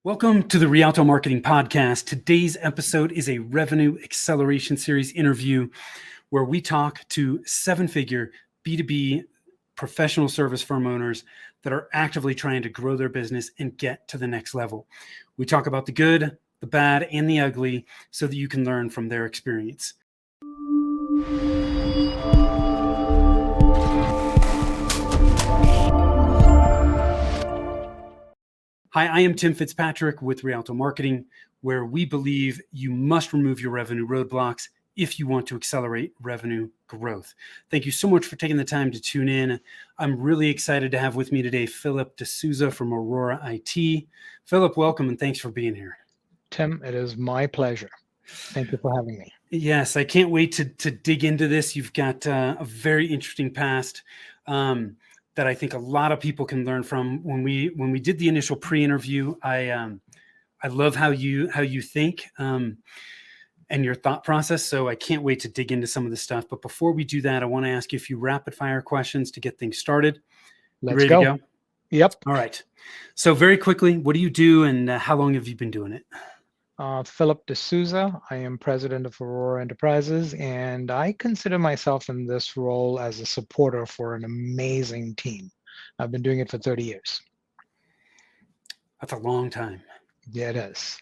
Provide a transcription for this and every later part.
Welcome to the Rialto Marketing Podcast. Today's episode is a revenue acceleration series interview where we talk to seven-figure B2B professional service firm owners that are actively trying to grow their business and get to the next level. We talk about the good, the bad, and the ugly so that you can learn from their experience. Hi, I am Tim Fitzpatrick with Rialto Marketing, where we believe you must remove your revenue roadblocks if you want to accelerate revenue growth. Thank you so much for taking the time to tune in. I'm really excited to have with me today Philip D'Souza from Aurora IT. Philip, welcome and thanks for being here. Tim, it is my pleasure. Thank you for having me. Yes, I can't wait to dig into this. You've got a very interesting past that I think a lot of people can learn from. When we did the initial pre-interview, I love how you think and your thought process. So I can't wait to dig into some of this stuff. But before we do that, I want to ask you a few rapid fire questions to get things started. Let's go. To go? Yep. All right. So very quickly, what do you do and how long have you been doing it? Philip D'Souza. I am president of Aurora Enterprises, and I consider myself in this role as a supporter for an amazing team. I've been doing it for 30 years. That's a long time. Yeah, it is.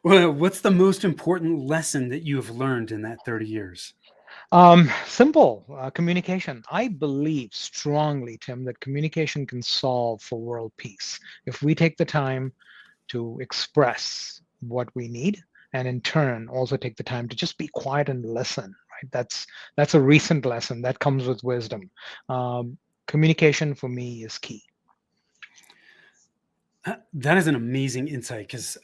Well, what's the most important lesson that you have learned in that 30 years? Simple communication. I believe strongly, Tim, that communication can solve for world peace. If we take the time to express what we need, and in turn also take the time to just be quiet and listen, right? That's a recent lesson that comes with wisdom. Communication for me is key. That is an amazing insight because,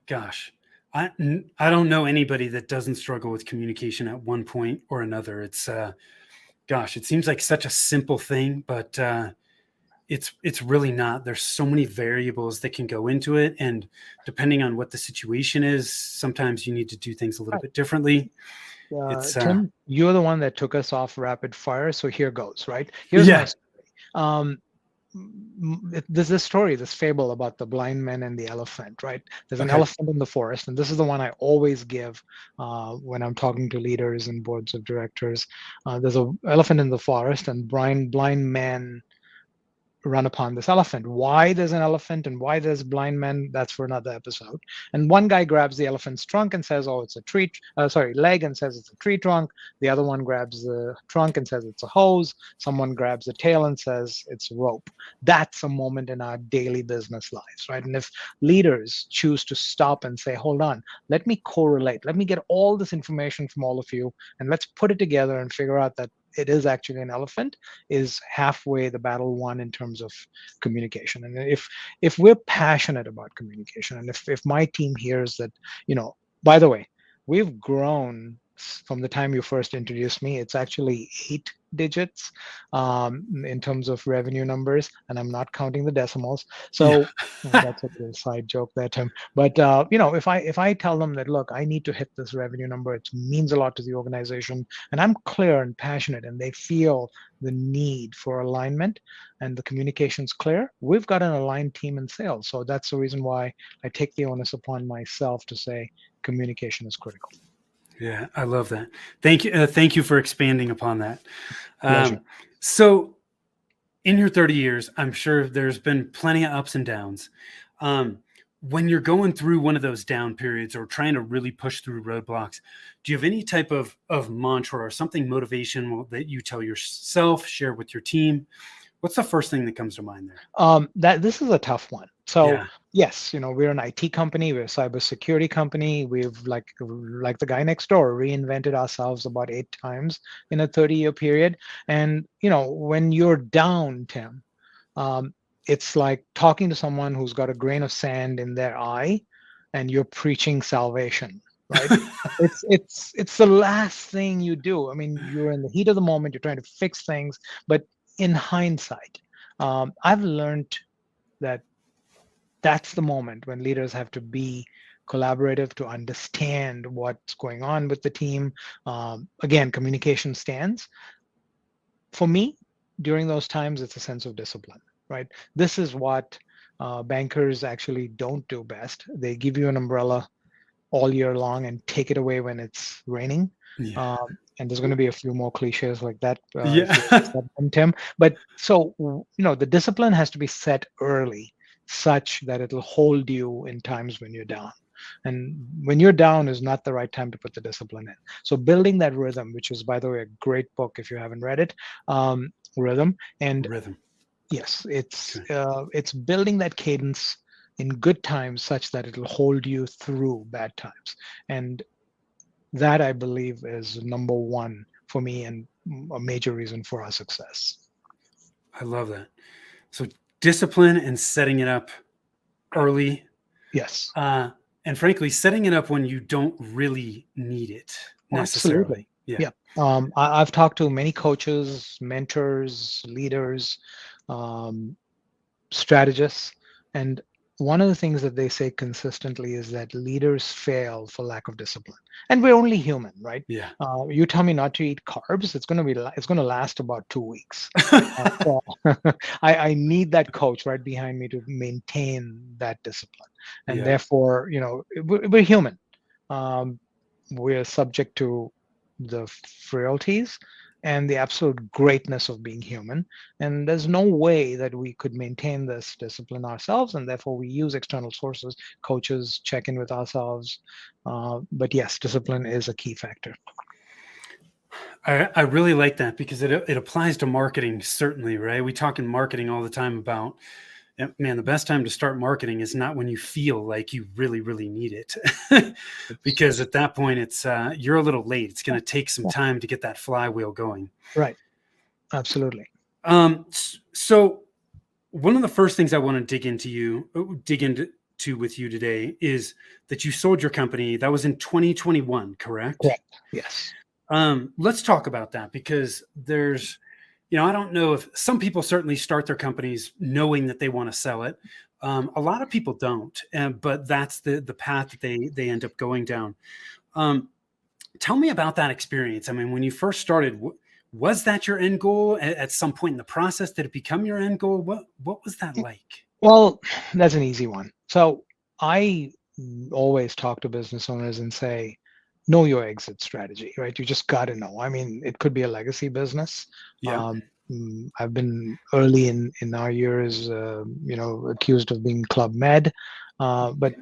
gosh, I don't know anybody that doesn't struggle with communication at one point or another. It's, gosh, it seems like such a simple thing, but it's really not. There's so many variables that can go into it, and depending on what the situation is, sometimes you need to do things a little bit differently. Tim, you're the one that took us off rapid fire, so here goes. Right? Here's my story. There's this story, this fable about the blind man and the elephant, right? There's an elephant in the forest, and this is the one I always give when I'm talking to leaders and boards of directors. There's an elephant in the forest, and blind man run upon this elephant. Why there's an elephant and why there's blind men, that's for another episode. And one guy grabs the elephant's trunk and says, oh, it's a tree, leg, and says it's a tree trunk. The other one grabs the trunk and says it's a hose. Someone grabs the tail and says it's a rope. That's a moment in our daily business lives, right? And if leaders choose to stop and say, hold on, let me correlate, let me get all this information from all of you, and let's put it together and figure out that it is actually an elephant, is halfway the battle won in terms of communication. And if we're passionate about communication, and if my team hears that, by the way, we've grown from the time you first introduced me, it's actually 8 digits in terms of revenue numbers, and I'm not counting the decimals. So that's a little side joke there, Tim. But if I tell them that, look, I need to hit this revenue number, it means a lot to the organization, and I'm clear and passionate, and they feel the need for alignment, and the communication's clear, we've got an aligned team in sales. So that's the reason why I take the onus upon myself to say communication is critical. Yeah, I love that. Thank you. Thank you for expanding upon that. So in your 30 years, I'm sure there's been plenty of ups and downs. When you're going through one of those down periods or trying to really push through roadblocks, do you have any type of mantra or something motivational that you tell yourself, share with your team? What's the first thing that comes to mind there? This is a tough one. So yes, we're an IT company, we're a cybersecurity company. We've like the guy next door reinvented ourselves about 8 times in a 30-year period. And when you're down, Tim, it's like talking to someone who's got a grain of sand in their eye, and you're preaching salvation. Right? it's the last thing you do. I mean, you're in the heat of the moment, you're trying to fix things, but in hindsight, I've learned that that's the moment when leaders have to be collaborative to understand what's going on with the team. Again, communication stands. For me, during those times, it's a sense of discipline, right? This is what Bankers actually don't do best. They give you an umbrella all year long and take it away when it's raining. Yeah. And there's going to be a few more cliches like that if you Yeah. accept them, Tim. But so, the discipline has to be set early such that it'll hold you in times when you're down. And when you're down is not the right time to put the discipline in. So building that rhythm, which is, by the way, a great book if you haven't read it, Rhythm. And Rhythm. yes, it's Okay. it's building that cadence in good times such that it'll hold you through bad times. And that, I believe, is number one for me and a major reason for our success. I love that. So discipline and setting it up early, Yes, uh, and frankly, setting it up when you don't really need it absolutely. necessarily. Yeah. Yeah. I've talked to many coaches, mentors, leaders, um, strategists, and one of the things that they say consistently is that leaders fail for lack of discipline. And we're only human, right? Yeah. You tell me not to eat carbs, it's going to last about 2 weeks. So I need that coach right behind me to maintain that discipline. And Yeah. therefore, we're human. Um, we're subject to the frailties and the absolute greatness of being human. And there's no way that we could maintain this discipline ourselves. And therefore, we use external sources, coaches, check in with ourselves. But yes, discipline is a key factor. I really like that because it applies to marketing, certainly, right? We talk in marketing all the time about, man, the best time to start marketing is not when you feel like you really, really need it. Because at that point, you're a little late. It's going to take some Yeah, time to get that flywheel going. right. Absolutely. So one of the first things I want to dig into with you today is that you sold your company. That was in 2021, correct? Correct. Yes. Let's talk about that because I don't know if some people certainly start their companies knowing that they want to sell it. A lot of people don't, but that's the path that they end up going down. Um, Tell me about that experience. I mean, when you first started, was that your end goal at some point in the process? Did it become your end goal? What was that like? Well, that's an easy one. So I always talk to business owners and say, know your exit strategy, right? You just got to know. I mean, it could be a legacy business. Yeah, I've been early in our years, accused of being Club Med. But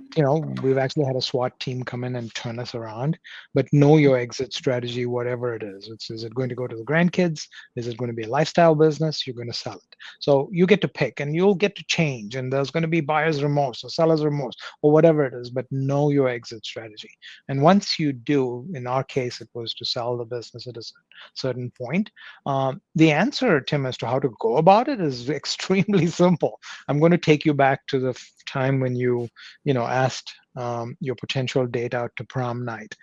we've actually had a SWAT team come in and turn us around. But know your exit strategy, whatever it is. Is it going to go to the grandkids? Is it going to be a lifestyle business? You're going to sell it. So you get to pick, and you'll get to change. And there's going to be buyer's remorse or seller's remorse or whatever it is. But know your exit strategy. And once you do, in our case, it was to sell the business at a certain point. The answer, Tim, as to how to go about it is extremely simple. I'm going to take you back to the time when you asked your potential date out to prom night.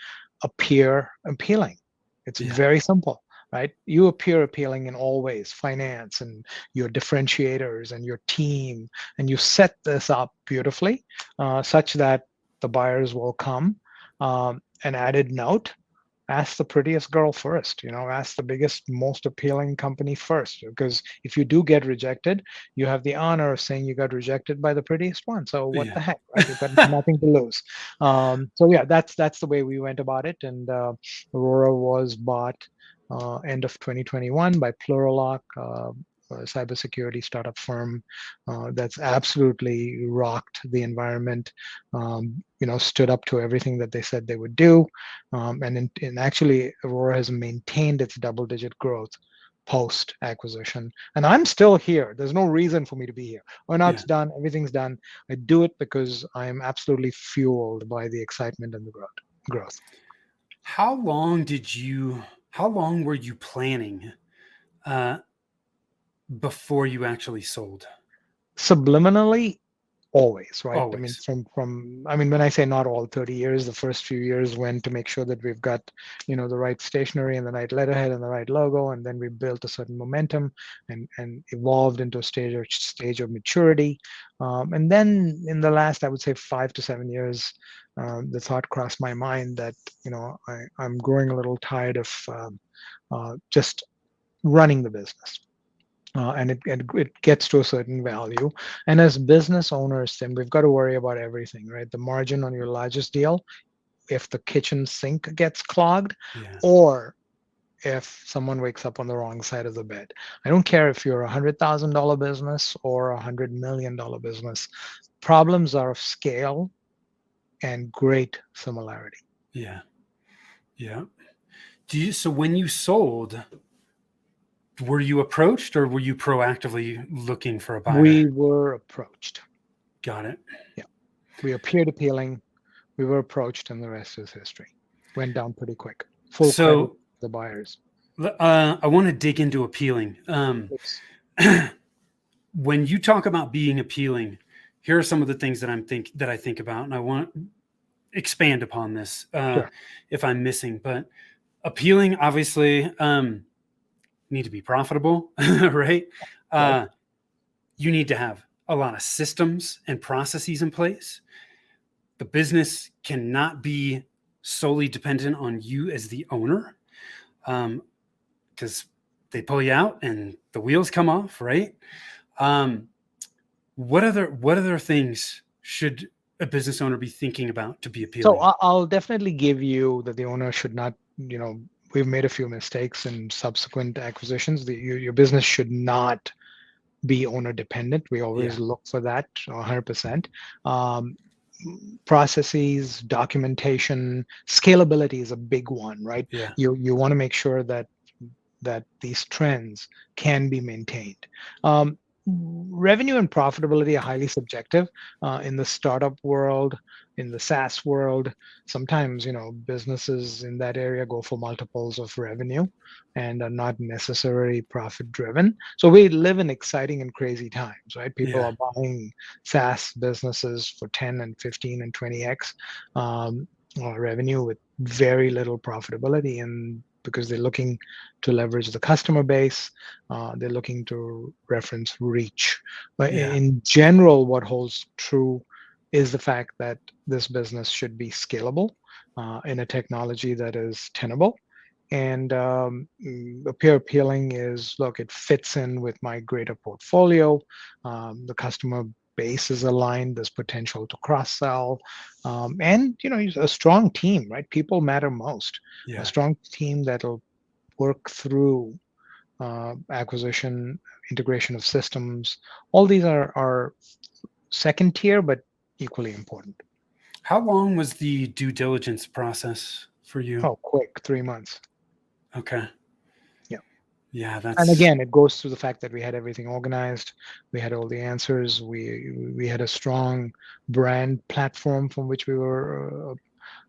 Appear appealing. It's yeah, very simple, right? You appear appealing in all ways, finance and your differentiators and your team, and you set this up beautifully, such that the buyers will come. An added note: ask the prettiest girl first, ask the biggest, most appealing company first, because if you do get rejected, you have the honor of saying you got rejected by the prettiest one. So what yeah, the heck, right? You've got nothing to lose. So yeah, that's the way we went about it. And Aurora was bought end of 2021 by Pluralock, a cybersecurity startup firm that's absolutely rocked the environment. Stood up to everything that they said they would do. And actually, Aurora has maintained its double-digit growth post acquisition. And I'm still here. There's no reason for me to be here. yeah. Earnout's done, everything's done. I do it because I'm absolutely fueled by the excitement and the growth. How long how long were you planning uh, before you actually sold? Subliminally, always, right? I mean, Always. when I say not all 30 years, the first few years went to make sure that we've got the right stationery and the right letterhead and the right logo, and then we built a certain momentum and evolved into a stage of maturity. And then in the last, I would say, 5 to 7 years, the thought crossed my mind that I'm growing a little tired of just running the business. and it gets to a certain value. And as business owners, then we've got to worry about everything, right? The margin on your largest deal, if the kitchen sink gets clogged, Yeah. or if someone wakes up on the wrong side of the bed. I don't care if you're $100,000 business or $100 million business. Problems are of scale and great similarity. Yeah. Yeah. So when you sold, were you approached or were you proactively looking for a buyer? We were approached. Got it. Yeah. We appeared appealing. We were approached, and the rest is history. Went down pretty quick. Full credit to So the buyers. I want to dig into appealing. It's, When you talk about being appealing, here are some of the things that I think about, and I want to expand upon this sure. if I'm missing. But appealing, obviously, need to be profitable, right? Right. Uh, you need to have a lot of systems and processes in place. The business cannot be solely dependent on you as the owner, because they pull you out and the wheels come off, right? Um, what other things should a business owner be thinking about to be So appealing? I'll definitely give you that the owner should not, we've made a few mistakes in subsequent acquisitions. Your business should not be owner dependent. We Yeah, always look for that 100%. Um, Processes, documentation, scalability is a big one, right? yeah, You want to make sure that these trends can be maintained. Um, Revenue and profitability are highly subjective in the startup world, in the SaaS world. Sometimes, businesses in that area go for multiples of revenue and are not necessarily profit driven. So we live in exciting and crazy times, right? People yeah, are buying SaaS businesses for 10 and 15 and 20x revenue with very little profitability, and because they're looking to leverage the customer base, they're looking to reference reach. But yeah, in general, what holds true is the fact that this business should be scalable in a technology that is tenable. And appear appealing is, look, it fits in with my greater portfolio. The customer base is aligned. There's potential to cross sell, and a strong team, right? People matter most. A yeah. strong team that'll work through acquisition, integration of systems. All these are second tier, but equally important. How long was the due diligence process for you? Oh, quick, 3 months. Okay. Yeah. Yeah, And that's again, it goes through the fact that we had everything organized. We had all the answers. We had a strong brand platform from which we were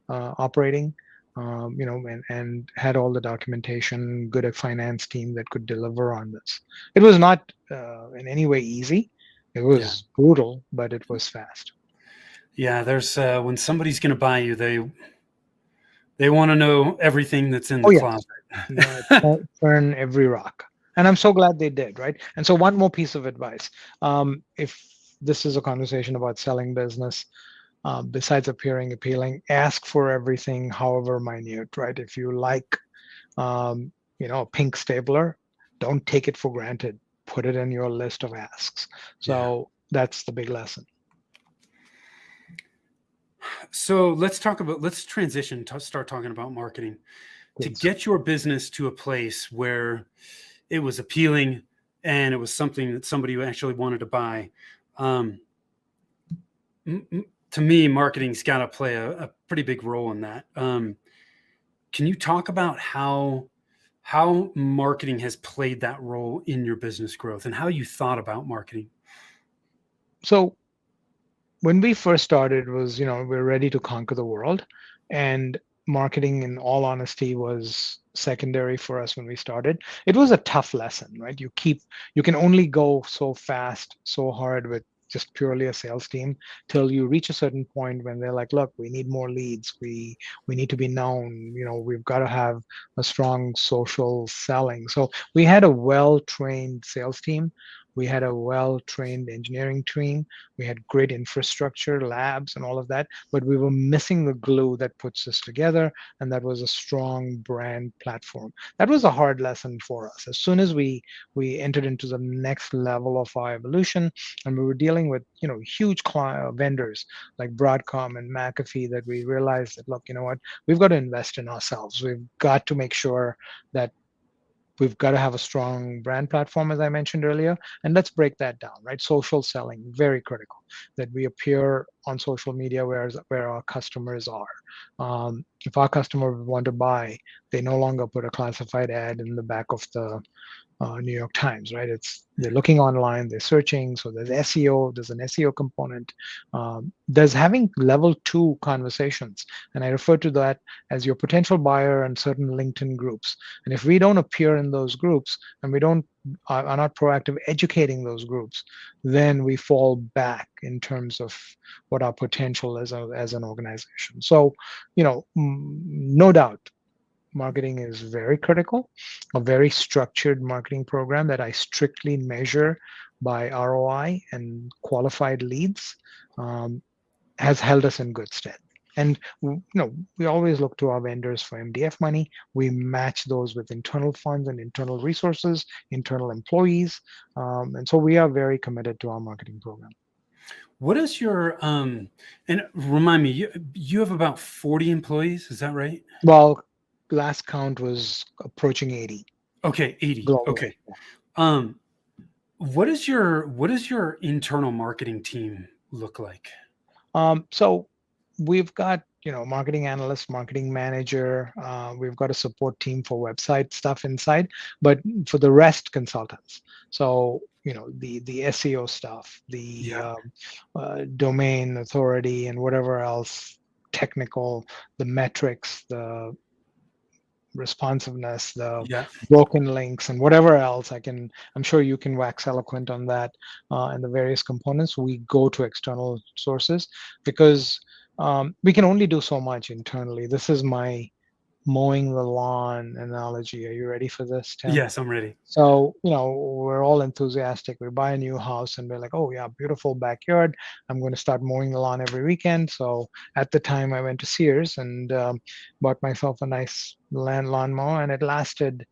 operating. And had all the documentation, good finance team that could deliver on this. It was not in any way easy. It yeah, was brutal, but it was fast. yeah. There's when somebody's going to buy you, they want to know everything that's in Oh the yes, closet. turn every rock, and I'm so glad they did. Right, and so one more piece of advice: if this is a conversation about selling business, besides appealing, ask for everything, however minute. Right, if you like, a pink stapler, don't take it for granted. Put it in your list of asks. Yeah. So that's the big lesson. So let's transition to start talking about marketing to Please. get your business to a place where it was appealing and it was something that somebody actually wanted to buy. Um, to me, marketing's got to play a pretty big role in that. Can you talk about how marketing has played that role in your business growth and how you thought about marketing? So when we first started was, we're ready to conquer the world, and marketing, in all honesty, was secondary for us when we started. It was a tough lesson, right? You can only go so fast, so hard with just purely a sales team till you reach a certain point when they're like, look, we need more leads, we need to be known, we've got to have a strong social selling. So we had a well trained sales team, We had a well-trained engineering team. We had great infrastructure, labs, and all of that, but we were missing the glue that puts us together, and that was a strong brand platform. That was a hard lesson for us. As soon as we entered into the next level of our evolution, and we were dealing with huge vendors like Broadcom and McAfee, that we realized that, look, you know what, we've got to invest in ourselves. We've got to make sure that we've got to have a strong brand platform, as I mentioned earlier. And let's break that down, right? Social selling, very critical, that we appear on social media where our customers are. If our customer want to buy, they no longer put a classified ad in the back of the New York Times, right? They're looking online, they're searching. So there's SEO, there's an SEO component. There's having level 2 conversations, and I refer to that as your potential buyer and certain LinkedIn groups. And if we don't appear in those groups, and we are not proactive educating those groups, then we fall back in terms of what our potential is as an organization. So, no doubt, marketing is very critical. A very structured marketing program that I strictly measure by ROI and qualified leads has held us in good stead. And we always look to our vendors for MDF money. We match those with internal funds and internal resources, internal employees, and so we are very committed to our marketing program. What is your and remind me, you have about 40 employees, is that right? Well, last count was approaching 80. Okay, 80. Globally. Okay. What is your internal marketing team look like? So we've got marketing analyst, marketing manager. We've got a support team for website stuff inside, but for the rest, consultants. So the SEO stuff, the domain authority, and whatever else technical, the metrics, the responsiveness, the broken links, and whatever else I'm sure you can wax eloquent on that, and the various components. We go to external sources because we can only do so much internally. This is my mowing the lawn analogy. Are you ready for this, Tim? Yes, I'm ready. So, we're all enthusiastic. We buy a new house and we're like, oh yeah, beautiful backyard. I'm going to start mowing the lawn every weekend. So at the time I went to Sears and bought myself a nice lawnmower, and it lasted,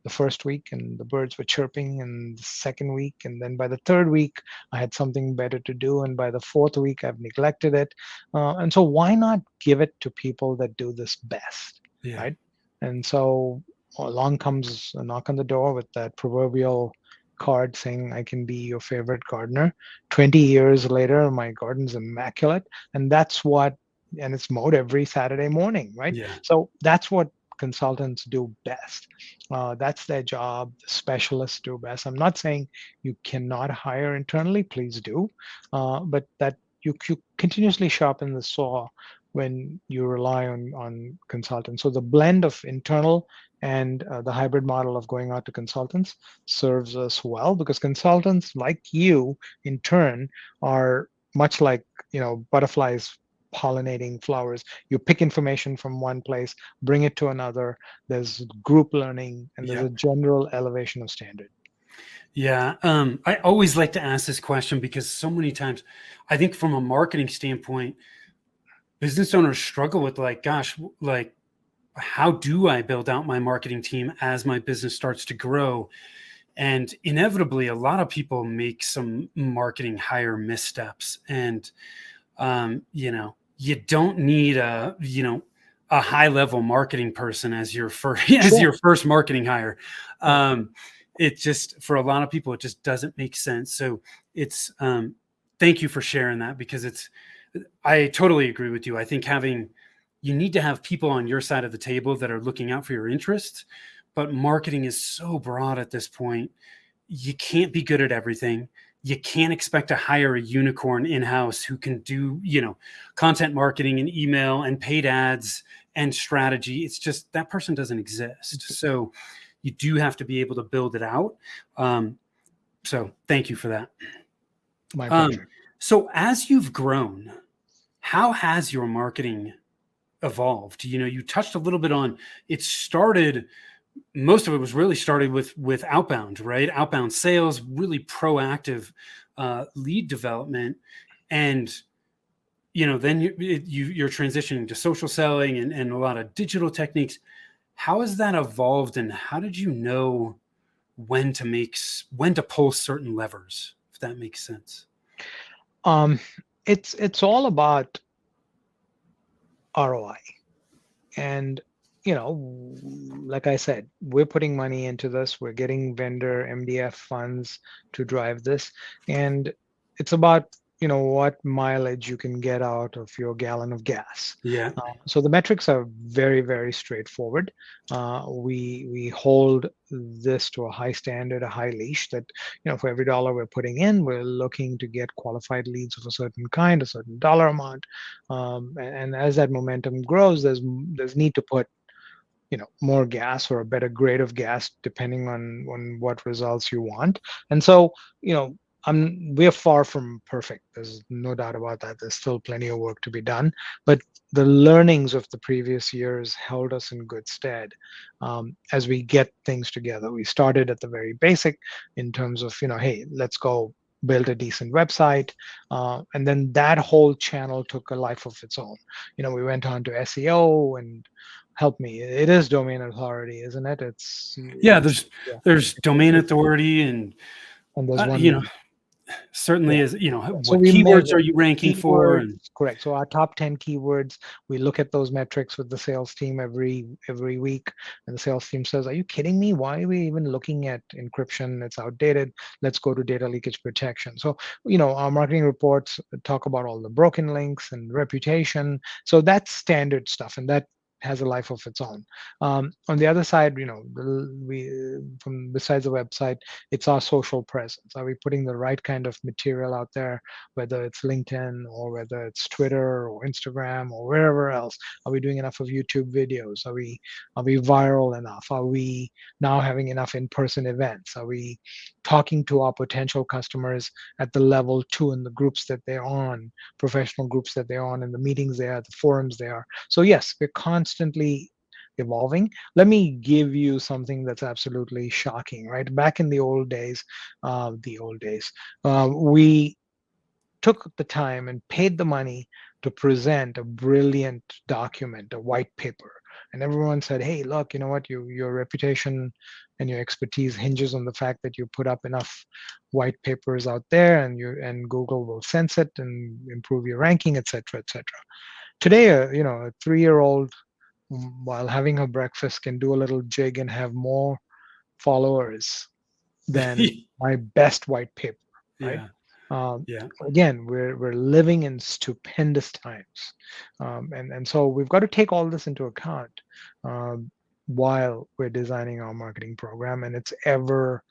the first week and the birds were chirping, and the second week, and then by the third week I had something better to do, and by the fourth week I've neglected it. And so why not give it to people that do this best, right? And so along comes a knock on the door with that proverbial card saying, I can be your favorite gardener. 20 years later, my garden's immaculate, and it's mowed every Saturday morning, right? So that's what consultants do best. That's their job. The specialists do best. I'm not saying you cannot hire internally, please do, but that you continuously sharpen the saw when you rely on consultants. So the blend of internal and the hybrid model of going out to consultants serves us well, because consultants like you in turn are much like butterflies pollinating flowers. You pick information from one place, bring it to another. There's group learning, and there's a general elevation of standard. Yeah. I always like to ask this question because so many times I think from a marketing standpoint, business owners struggle with how do I build out my marketing team as my business starts to grow? And inevitably, a lot of people make some marketing hire missteps. And, you don't need a high level marketing person as your first marketing hire. It just, for a lot of people, it just doesn't make sense. So it's, thank you for sharing that, because I totally agree with you. I think you need to have people on your side of the table that are looking out for your interests, but marketing is so broad at this point. You can't be good at everything. You can't expect to hire a unicorn in-house who can do, content marketing and email and paid ads and strategy. It's just, that person doesn't exist. So you do have to be able to build it out. So thank you for that. My pleasure. So as you've grown, how has your marketing evolved? You touched a little bit on, it started most of it was really started with outbound, right? Outbound sales, really proactive lead development, and then you're transitioning to social selling and a lot of digital techniques. How has that evolved, and how did you know when to pull certain levers, if that makes sense? It's all about ROI. And like I said, we're putting money into this. We're getting vendor MDF funds to drive this, and it's about what mileage you can get out of your gallon of gas. Yeah. So the metrics are very, very straightforward. We hold this to a high standard, a high leash, that for every dollar we're putting in, we're looking to get qualified leads of a certain kind, a certain dollar amount. And as that momentum grows, there's need to put more gas or a better grade of gas depending on what results you want. And so we're far from perfect. There's no doubt about that. There's still plenty of work to be done, but the learnings of the previous years held us in good stead as we get things together. We started at the very basic in terms of hey, let's go build a decent website, and then that whole channel took a life of its own. We went on to SEO, and help me, it is domain authority, isn't it? Yeah, Yeah. there's domain authority, and There's one. certainly Yeah. is, So what we keywords measure are you ranking for? keywords, And correct. So our top 10 keywords, we look at those metrics with the sales team every week, and the sales team says, "Are you kidding me? Why are we even looking at encryption? It's outdated. Let's go to data leakage protection." So our marketing reports talk about all the broken links and reputation. So that's standard stuff, and that has a life of its own. On the other side, we from besides the website, it's our social presence. Are we putting the right kind of material out there, whether it's LinkedIn or whether it's Twitter or Instagram or wherever else? Are we doing enough of YouTube videos? Are we viral enough? Are we now having enough in-person events? Are we talking to our potential customers at the level 2 in the groups that they're on, professional groups that they're on, in the meetings they are, the forums they are? So yes, we're constantly evolving. Let me give you something that's absolutely shocking, right? Back in the old days, we took the time and paid the money to present a brilliant document, a white paper. And everyone said, "Hey, look, you know what? Your reputation and your expertise hinges on the fact that you put up enough white papers out there, and Google will sense it and improve your ranking, etc., etc." Today, a 3-year-old, while having her breakfast, can do a little jig and have more followers than my best white paper, right? yeah, Um, yeah, Again, we're living in stupendous times, and so we've got to take all this into account while we're designing our marketing program, and it's ever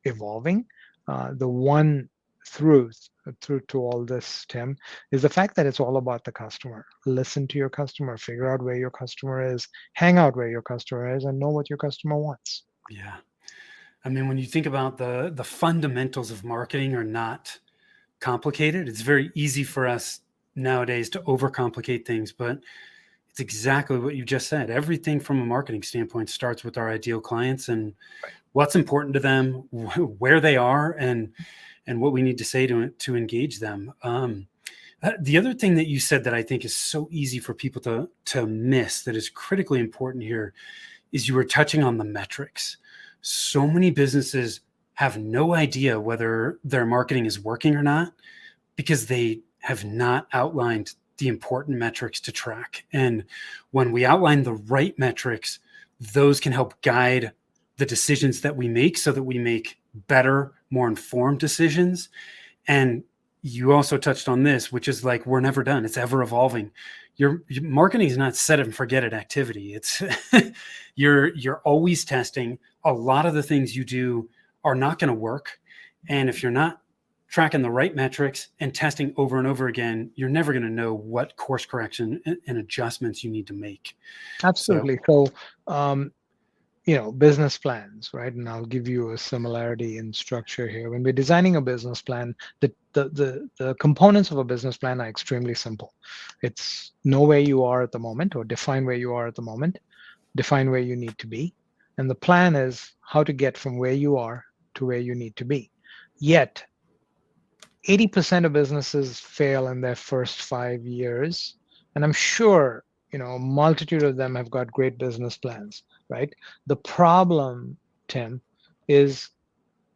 evolving. The one through to all this, Tim, is the fact that it's all about the customer. Listen to your customer, figure out where your customer is, hang out where your customer is, and know what your customer wants. yeah. I mean, when you think about the fundamentals of marketing are not complicated. It's very easy for us nowadays to overcomplicate things, but it's exactly what you just said. Everything from a marketing standpoint starts with our ideal clients and what's important to them, where they are, and what we need to say to engage them. The other thing that you said that I think is so easy for people to miss, that is critically important here, is you were touching on the metrics. So many businesses have no idea whether their marketing is working or not because they have not outlined the important metrics to track. And when we outline the right metrics, those can help guide the decisions that we make so that we make better, more informed decisions. And you also touched on this, which is like, we're never done. It's ever evolving. Your marketing is not set and forget it activity. It's you're always testing. A lot of the things you do are not going to work. And if you're not tracking the right metrics and testing over and over again, you're never going to know what course correction and adjustments you need to make. Absolutely. So, business plans, right? And I'll give you a similarity in structure here. When we're designing a business plan, the components of a business plan are extremely simple. It's know where you are at the moment, or define where you are at the moment, define where you need to be, And the plan is how to get from where you are to where you need to be. Yet 80% of businesses fail in their first 5 years. And I'm sure, a multitude of them have got great business plans, right? The problem, Tim, is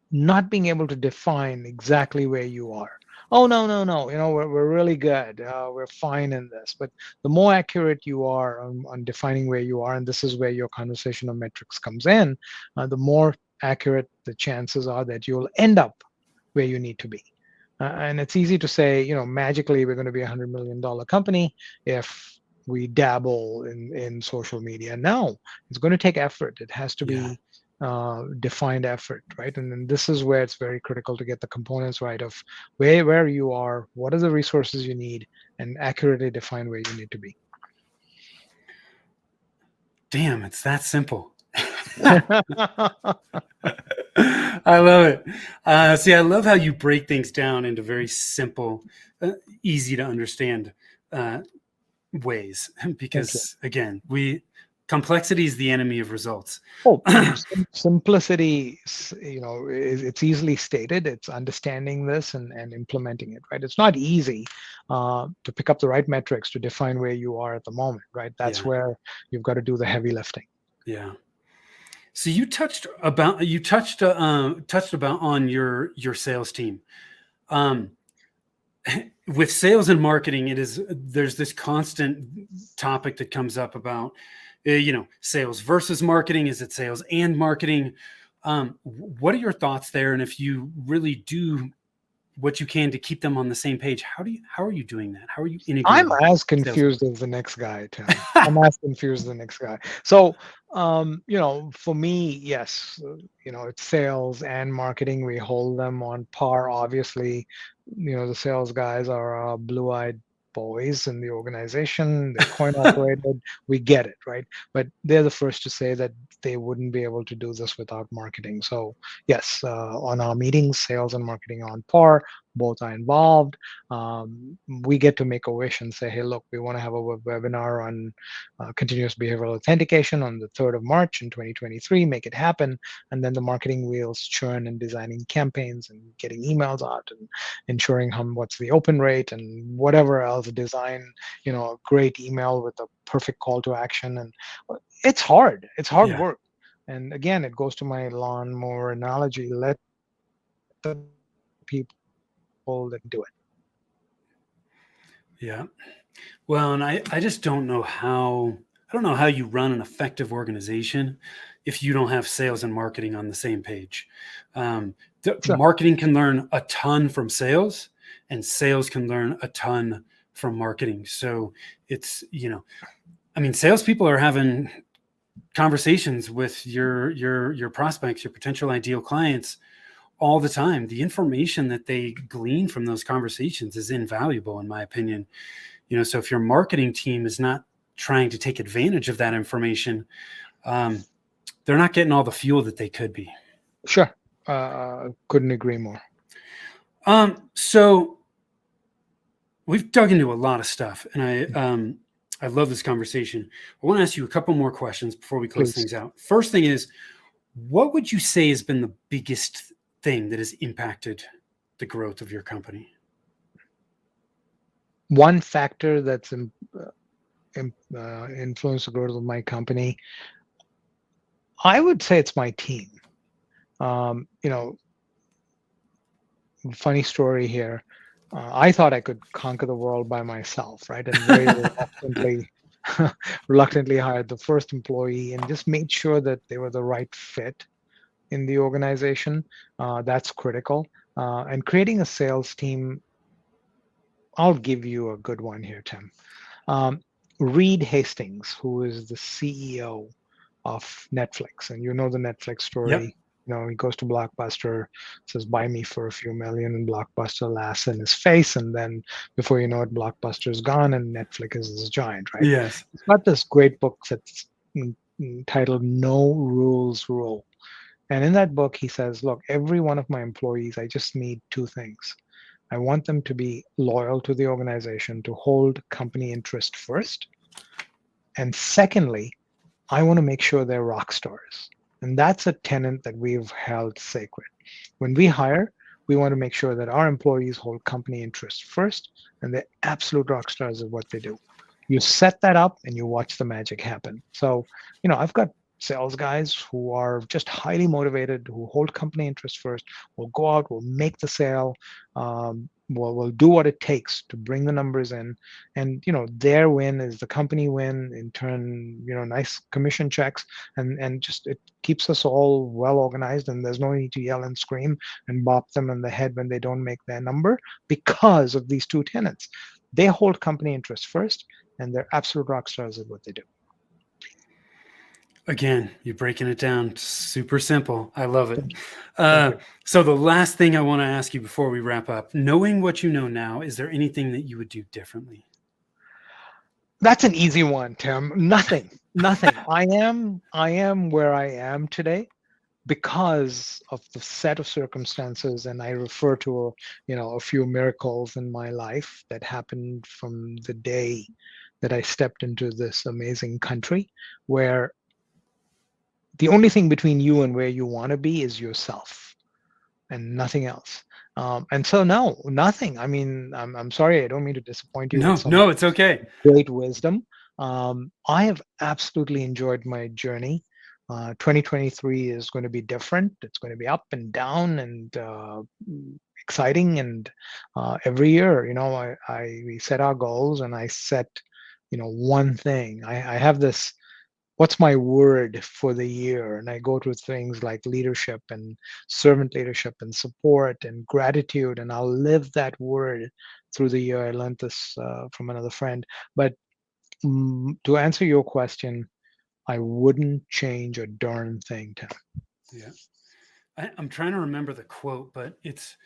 not being able to define exactly where you are. Oh, no, no, no. We're really good. We're fine in this. But the more accurate you are on defining where you are, and this is where your conversation of metrics comes in, the more accurate the chances are that you'll end up where you need to be. And it's easy to say, magically we're going to be $100 million company if we dabble in social media. No, it's going to take effort. It has to be defined effort, right? And then this is where it's very critical to get the components right of where you are, what are the resources you need, and accurately define where you need to be. Damn, it's that simple. I love it. See, I love how you break things down into very simple, easy to understand ways, because again, complexity is the enemy of results. Simplicity, it's easily stated. It's understanding this and implementing it, right? It's not easy to pick up the right metrics to define where you are at the moment, right? That's where you've got to do the heavy lifting. Yeah. So you touched about on your sales team. With sales and marketing, there's this constant topic that comes up about sales versus marketing. Is it sales and marketing? What are your thoughts there? And if you really do what you can to keep them on the same page, how are you doing that? How are you integrating? I'm as confused as the next guy, Tim. I'm as confused as the next guy. So, for me, yes, it's sales and marketing. We hold them on par. Obviously, the sales guys are blue-eyed boys in the organization. They're coin operated. We get it, right? But they're the first to say that they wouldn't be able to do this without marketing. So yes, on our meetings, sales and marketing are on par. Both are involved. We get to make a wish and say, hey, look, we want to have a webinar on continuous behavioral authentication on the 3rd of March in 2023, make it happen. And then the marketing wheels churn in designing campaigns and getting emails out and ensuring what's the open rate and whatever else, design, a great email with a perfect call to action. And it's hard. It's hard work. And again, it goes to my lawnmower analogy. Let the people that do it. Yeah. Well, and I just don't know how you run an effective organization if you don't have sales and marketing on the same page. Marketing can learn a ton from sales, and sales can learn a ton from marketing. So it's, salespeople are having conversations with your prospects, your potential ideal clients all the time. The information that they glean from those conversations is invaluable, in my opinion. So if your marketing team is not trying to take advantage of that information, they're not getting all the fuel that they could be. Sure. Couldn't agree more. So we've dug into a lot of stuff, and I love this conversation. I want to ask you a couple more questions before we close things out. First thing is, what would you say has been the biggest thing that has impacted the growth of your company? One factor that's influenced the growth of my company, I would say it's my team. Funny story here. I thought I could conquer the world by myself, right? And very reluctantly hired the first employee and just made sure that they were the right fit in the organization. That's critical. And creating a sales team, I'll give you a good one here, Tim. Reed Hastings, who is the CEO of Netflix, and the Netflix story. Yep. He goes to Blockbuster, says, buy me for a few million, and Blockbuster laughs in his face. And then before you know it, Blockbuster's gone and Netflix is this giant, right? Yes. He's got this great book that's titled No Rules Rule. And in that book, he says, look, every one of my employees, I just need two things. I want them to be loyal to the organization, to hold company interest first. And secondly, I want to make sure they're rock stars. And that's a tenet that we've held sacred. When we hire, we want to make sure that our employees hold company interests first, and they're absolute rock stars at what they do. You set that up and you watch the magic happen. So, I've got sales guys who are just highly motivated, who hold company interests first, will go out, will make the sale, will do what it takes to bring the numbers in. And, their win is the company win, in turn, nice commission checks, and just it keeps us all well organized, and there's no need to yell and scream and bop them in the head when they don't make their number, because of these two tenets. They hold company interests first, and they're absolute rock stars at what they do. Again, you're breaking it down super simple. I love it. So the last thing I want to ask you before we wrap up, knowing what you know now, is there anything that you would do differently? That's an easy one, Tim. Nothing. I am where I am today because of the set of circumstances, and I refer to a few miracles in my life that happened from the day that I stepped into this amazing country, where the only thing between you and where you want to be is yourself and nothing else. And so, no, nothing. I mean, I'm sorry, I don't mean to disappoint you. No, it's okay. Great wisdom. I have absolutely enjoyed my journey. 2023 is going to be different. It's going to be up and down and exciting. And every year, we set our goals, and I set, one thing. I have this, what's my word for the year? And I go to things like leadership and servant leadership and support and gratitude, and I'll live that word through the year. I learned this from another friend. But to answer your question, I wouldn't change a darn thing, Tim. Yeah. I'm trying to remember the quote, but it's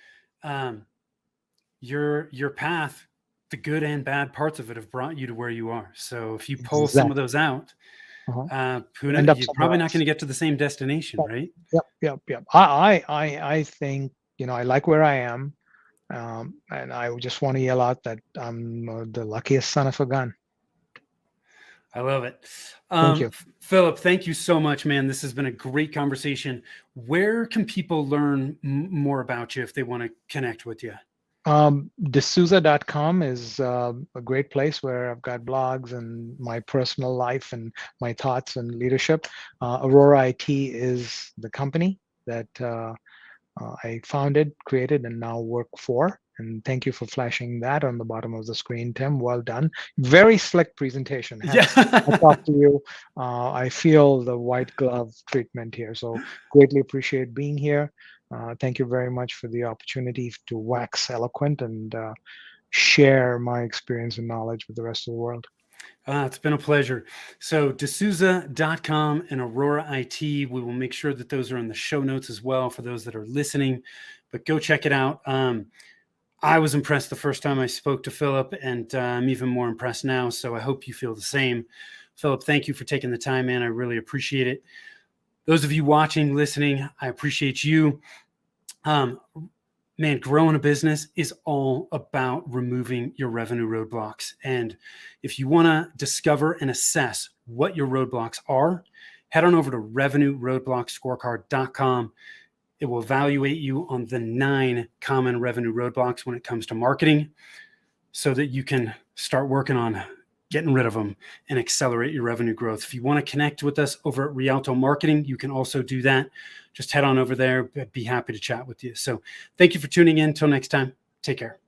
your path, the good and bad parts of it have brought you to where you are. So if you pull some of those out, you're probably not going to get to the same destination, right? Yep. I think, I like where I am. And I just want to yell out that I'm the luckiest son of a gun. I love it. Thank you. Philip, thank you so much, man. This has been a great conversation. Where can people learn more about you if they want to connect with you? D'Souza.com is a great place where I've got blogs and my personal life and my thoughts and leadership. Aurora IT is the company that I founded, created, and now work for. And thank you for flashing that on the bottom of the screen, Tim. Well done. Very slick presentation. Yeah. I talk to you. I feel the white glove treatment here. So greatly appreciate being here. Thank you very much for the opportunity to wax eloquent and share my experience and knowledge with the rest of the world. It's been a pleasure. So D'Souza.com and Aurora IT, we will make sure that those are in the show notes as well for those that are listening, but go check it out. I was impressed the first time I spoke to Philip, and I'm even more impressed now. So I hope you feel the same. Philip, thank you for taking the time, man. I really appreciate it. Those of you watching, listening, I appreciate you. Man, growing a business is all about removing your revenue roadblocks. And if you want to discover and assess what your roadblocks are, head on over to revenueroadblockscorecard.com. It will evaluate you on the 9 common revenue roadblocks when it comes to marketing, so that you can start working on getting rid of them and accelerate your revenue growth. If you want to connect with us over at Rialto Marketing, you can also do that. Just head on over there. I'd be happy to chat with you. So thank you for tuning in. Until next time, take care.